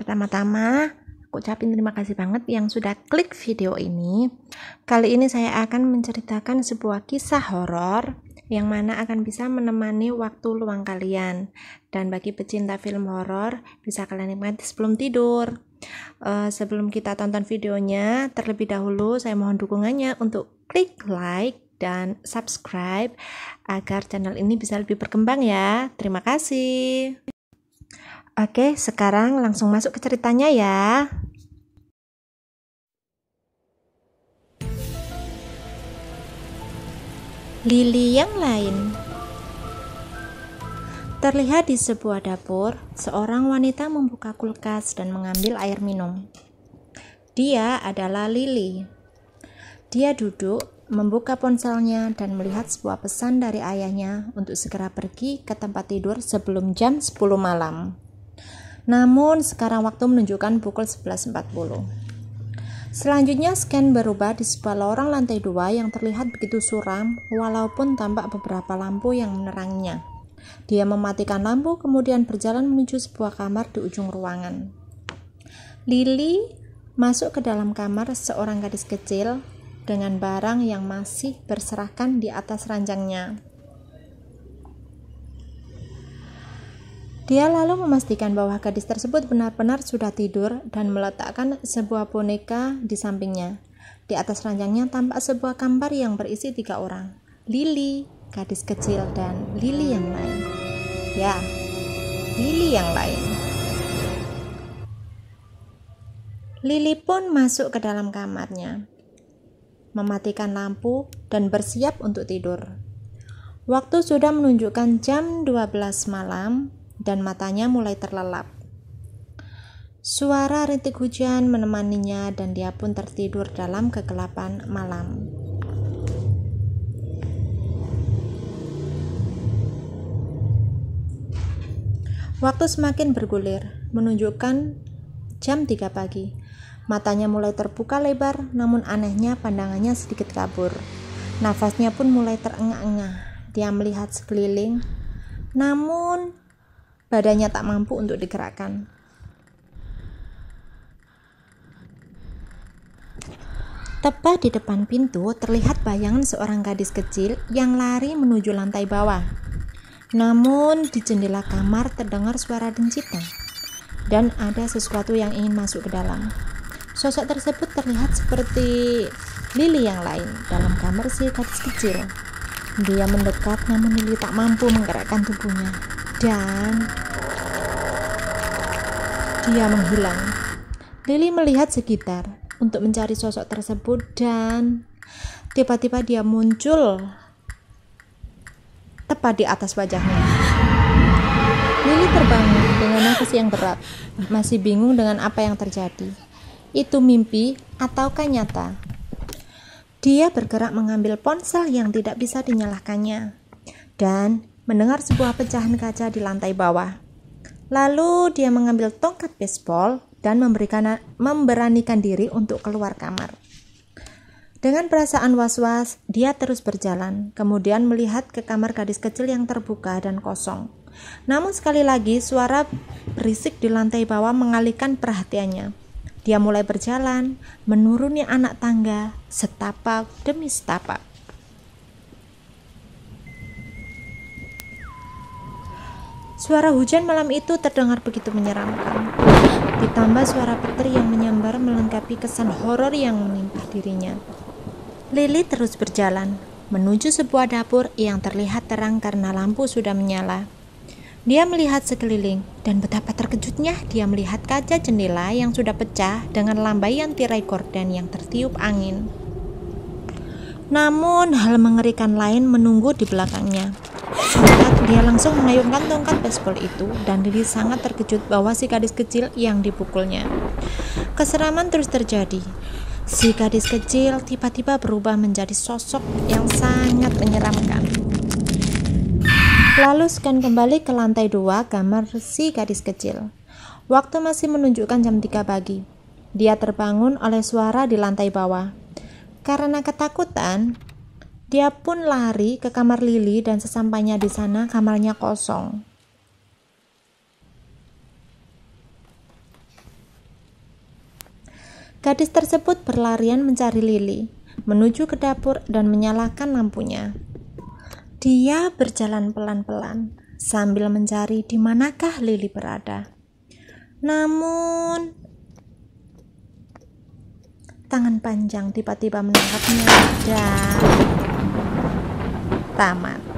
Pertama-tama, aku ucapin terima kasih banget yang sudah klik video ini. Kali ini saya akan menceritakan sebuah kisah horor yang mana akan bisa menemani waktu luang kalian. Dan bagi pecinta film horor, bisa kalian nikmati sebelum tidur. Sebelum kita tonton videonya, terlebih dahulu saya mohon dukungannya untuk klik like dan subscribe agar channel ini bisa lebih berkembang ya. Terima kasih. Oke, sekarang langsung masuk ke ceritanya ya. Lili yang lain. Terlihat di sebuah dapur, seorang wanita membuka kulkas dan mengambil air minum. Dia adalah Lili. Dia duduk, membuka ponselnya dan melihat sebuah pesan dari ayahnya untuk segera pergi ke tempat tidur sebelum jam 10 malam. Namun sekarang waktu menunjukkan pukul 11.40. Selanjutnya scan berubah di sebuah lorong lantai 2 yang terlihat begitu suram walaupun tampak beberapa lampu yang meneranginya. Dia mematikan lampu kemudian berjalan menuju sebuah kamar di ujung ruangan. Lili masuk ke dalam kamar seorang gadis kecil dengan barang yang masih berserakan di atas ranjangnya. Dia lalu memastikan bahwa gadis tersebut benar-benar sudah tidur dan meletakkan sebuah boneka di sampingnya. Di atas ranjangnya tampak sebuah kamar yang berisi 3 orang. Lili, gadis kecil, dan Lili yang lain. Ya, Lili yang lain. Lili pun masuk ke dalam kamarnya, mematikan lampu dan bersiap untuk tidur. Waktu sudah menunjukkan jam 12 malam dan matanya mulai terlelap. Suara rintik hujan menemaninya dan dia pun tertidur dalam kegelapan malam. Waktu semakin bergulir, menunjukkan jam 3 pagi. Matanya mulai terbuka lebar, namun anehnya pandangannya sedikit kabur. Nafasnya pun mulai terengah-engah. Dia melihat sekeliling, namun badannya tak mampu untuk digerakkan. Tepat di depan pintu terlihat bayangan seorang gadis kecil yang lari menuju lantai bawah. Namun di jendela kamar terdengar suara dencitan dan ada sesuatu yang ingin masuk ke dalam. Sosok tersebut terlihat seperti Lili yang lain dalam kamar si gadis kecil. Dia mendekat namun Lili tak mampu menggerakkan tubuhnya. Dan dia menghilang. Lili melihat sekitar untuk mencari sosok tersebut dan tiba-tiba dia muncul tepat di atas wajahnya. Lili terbangun dengan nafas yang berat, masih bingung dengan apa yang terjadi. Itu mimpi ataukah nyata? Dia bergerak mengambil ponsel yang tidak bisa dinyalakannya dan mendengar sebuah pecahan kaca di lantai bawah. Lalu dia mengambil tongkat baseball dan memberanikan diri untuk keluar kamar. Dengan perasaan was-was, dia terus berjalan, kemudian melihat ke kamar gadis kecil yang terbuka dan kosong. Namun sekali lagi suara berisik di lantai bawah mengalihkan perhatiannya. Dia mulai berjalan, menuruni anak tangga, setapak demi setapak. Suara hujan malam itu terdengar begitu menyeramkan. Ditambah suara petir yang menyambar melengkapi kesan horor yang menimpa dirinya. Lili terus berjalan, menuju sebuah dapur yang terlihat terang karena lampu sudah menyala. Dia melihat sekeliling, dan betapa terkejutnya dia melihat kaca jendela yang sudah pecah dengan lambaian tirai gorden yang tertiup angin. Namun hal mengerikan lain menunggu di belakangnya. Dia langsung mengayunkan tongkat baseball itu dan Lili sangat terkejut bahwa si gadis kecil yang dipukulnya. Keseraman terus terjadi. Si gadis kecil tiba-tiba berubah menjadi sosok yang sangat menyeramkan. Lalu scan kembali ke lantai 2 kamar si gadis kecil. Waktu masih menunjukkan jam 3 pagi. Dia terbangun oleh suara di lantai bawah. Karena ketakutan, dia pun lari ke kamar Lili dan sesampainya di sana kamarnya kosong. Gadis tersebut berlarian mencari Lily, menuju ke dapur dan menyalakan lampunya. Dia berjalan pelan-pelan sambil mencari di manakah Lily berada. Namun, tangan panjang tiba-tiba menangkapnya dan tamat.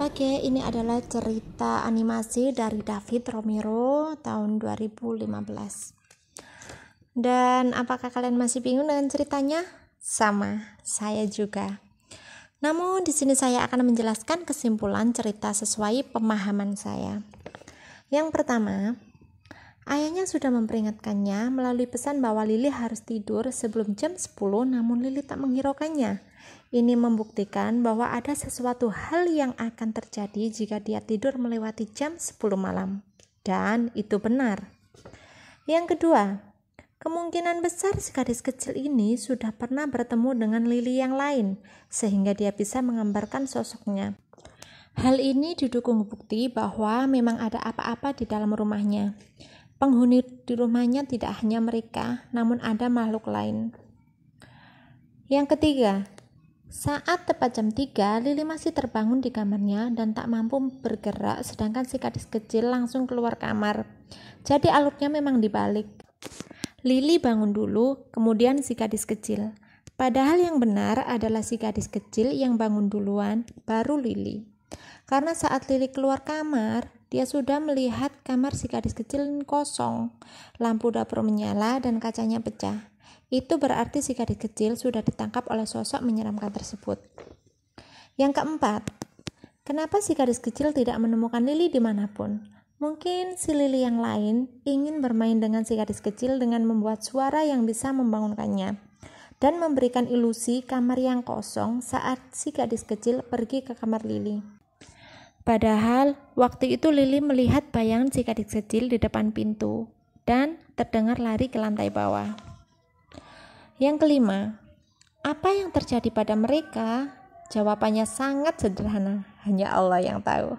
Oke, ini adalah cerita animasi dari David Romero tahun 2015. Dan apakah kalian masih bingung dengan ceritanya? Sama, saya juga. Namun di sini saya akan menjelaskan kesimpulan cerita sesuai pemahaman saya. Yang pertama, ayahnya sudah memperingatkannya melalui pesan bahwa Lily harus tidur sebelum jam 10, namun Lily tak menghiraukannya. Ini membuktikan bahwa ada sesuatu hal yang akan terjadi jika dia tidur melewati jam 10 malam. Dan itu benar. Yang kedua, kemungkinan besar si gadis kecil ini sudah pernah bertemu dengan Lily yang lain, sehingga dia bisa menggambarkan sosoknya. Hal ini didukung bukti bahwa memang ada apa-apa di dalam rumahnya. Penghuni di rumahnya tidak hanya mereka, namun ada makhluk lain. Yang ketiga, saat tepat jam 3, Lily masih terbangun di kamarnya dan tak mampu bergerak, sedangkan si gadis kecil langsung keluar kamar. Jadi alurnya memang dibalik. Lily bangun dulu, kemudian si gadis kecil. Padahal yang benar adalah si gadis kecil yang bangun duluan, baru Lily. Karena saat Lily keluar kamar, dia sudah melihat kamar si gadis kecil kosong. Lampu dapur menyala dan kacanya pecah. Itu berarti si gadis kecil sudah ditangkap oleh sosok menyeramkan tersebut. Yang keempat, kenapa si gadis kecil tidak menemukan Lily dimanapun? Mungkin si Lily yang lain ingin bermain dengan si gadis kecil dengan membuat suara yang bisa membangunkannya dan memberikan ilusi kamar yang kosong saat si gadis kecil pergi ke kamar Lily. Padahal waktu itu Lily melihat bayangan si gadis kecil di depan pintu dan terdengar lari ke lantai bawah. Yang kelima, apa yang terjadi pada mereka? Jawabannya sangat sederhana, hanya Allah yang tahu.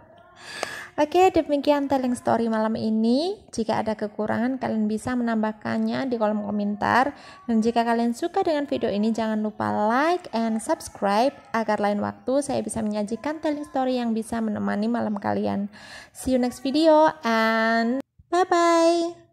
Oke, demikian telling story malam ini. Jika ada kekurangan, kalian bisa menambahkannya di kolom komentar. Dan jika kalian suka dengan video ini, jangan lupa like and subscribe agar lain waktu saya bisa menyajikan telling story yang bisa menemani malam kalian. See you next video and bye-bye.